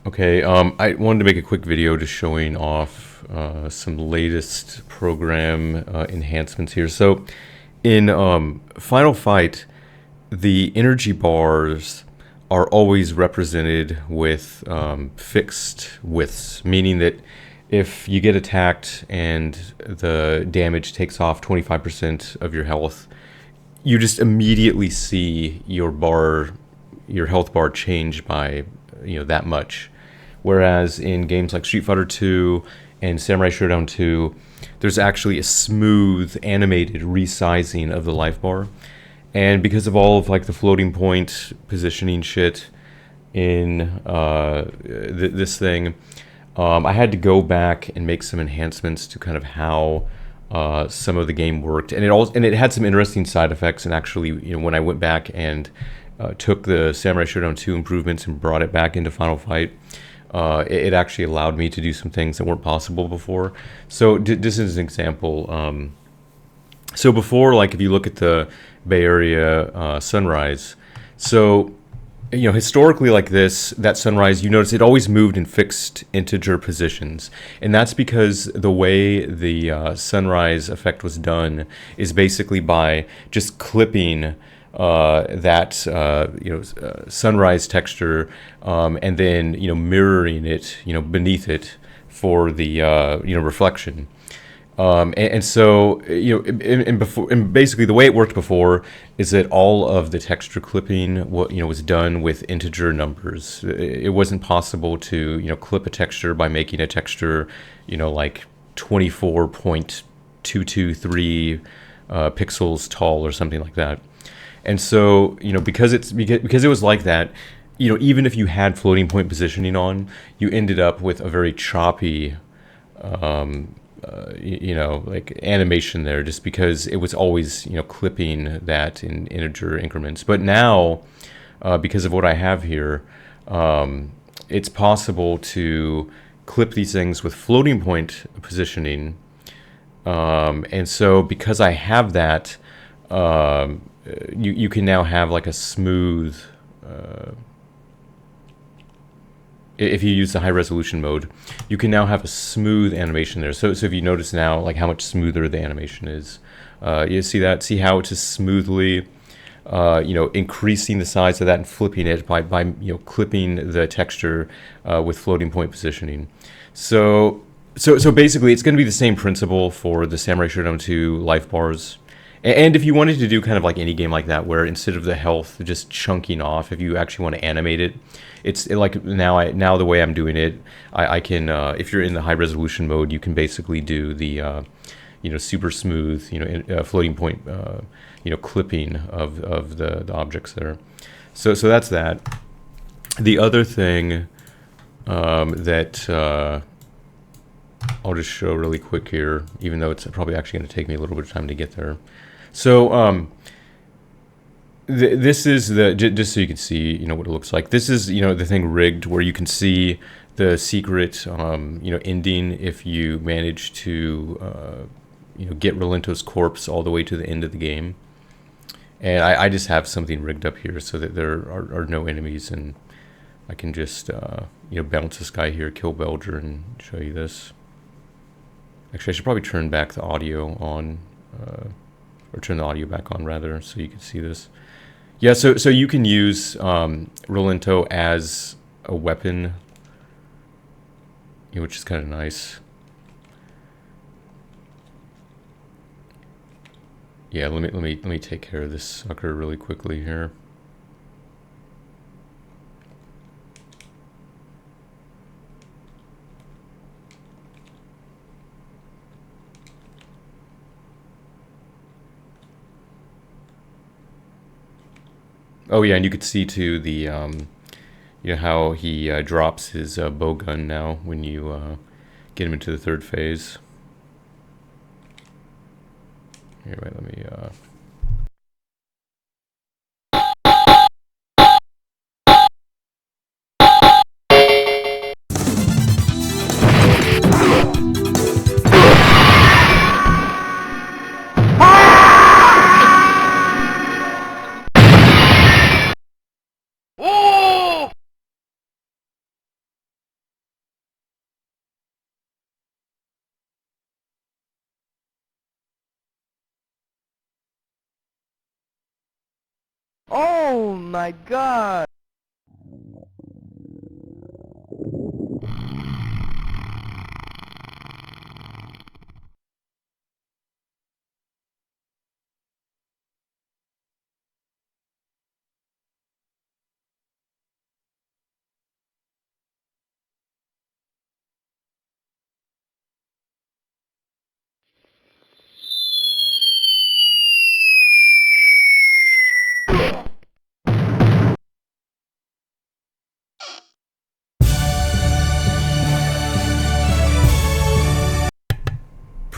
Okay, I wanted to make a quick video just showing off some latest program enhancements here. So, in Final Fight, the energy bars are always represented with fixed widths, meaning that if you get attacked and the damage takes off 25% of your health, you just immediately see your health bar change by that much. Whereas in games like Street Fighter 2 and Samurai Showdown 2, there's actually a smooth animated resizing of the life bar. And because of all of like the floating point positioning shit in this thing, I had to go back and make some enhancements to kind of how some of the game worked, and it had some interesting side effects. And actually, when I went back and took the Samurai Showdown 2 improvements and brought it back into Final Fight, it actually allowed me to do some things that weren't possible before. So this is an example. So before, like if you look at the Bay Area sunrise, so historically like this, that sunrise, you notice it always moved in fixed integer positions. And that's because the way the sunrise effect was done is basically by just clipping that sunrise texture, and then mirroring it beneath it for the reflection. And so and basically the way it worked before is that all of the texture clipping was done with integer numbers. It wasn't possible to clip a texture by making a texture like 24.223 pixels tall or something like that. And so because it was like that, even if you had floating point positioning on, you ended up with a very choppy like animation there, just because it was always clipping that in integer increments. But now, because of what I have here, it's possible to clip these things with floating point positioning, and so because I have that, you can now have like a smooth, if you use the high resolution mode, you can now have a smooth animation there. So if you notice now, like how much smoother the animation is, you see how it's just smoothly, increasing the size of that and flipping it by clipping the texture with floating point positioning. So basically, it's going to be the same principle for the Samurai Showdown 2 life bars. And if you wanted to do kind of like any game like that, where instead of the health just chunking off, if you actually want to animate it, like now the way I'm doing it, I can, if you're in the high resolution mode, you can basically do the super smooth floating point clipping of the objects there. So that's that. The other thing that I'll just show really quick here, even though it's probably actually going to take me a little bit of time to get there. So this is just so you can see what it looks like. This is the thing rigged where you can see the secret ending if you manage to get Rolento's corpse all the way to the end of the game. And I just have something rigged up here so that there are no enemies, and I can just bounce this guy here, kill Belger, and show you this. Actually, I should probably turn back the audio on, or turn the audio back on rather, so you can see this. Yeah, so you can use Rolento as a weapon, which is kind of nice. Yeah, let me take care of this sucker really quickly here. Oh yeah, and you could see too the how he drops his bow gun now when you get him into the third phase. Here, wait, let me Oh my god!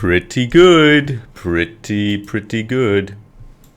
Pretty good. Pretty good.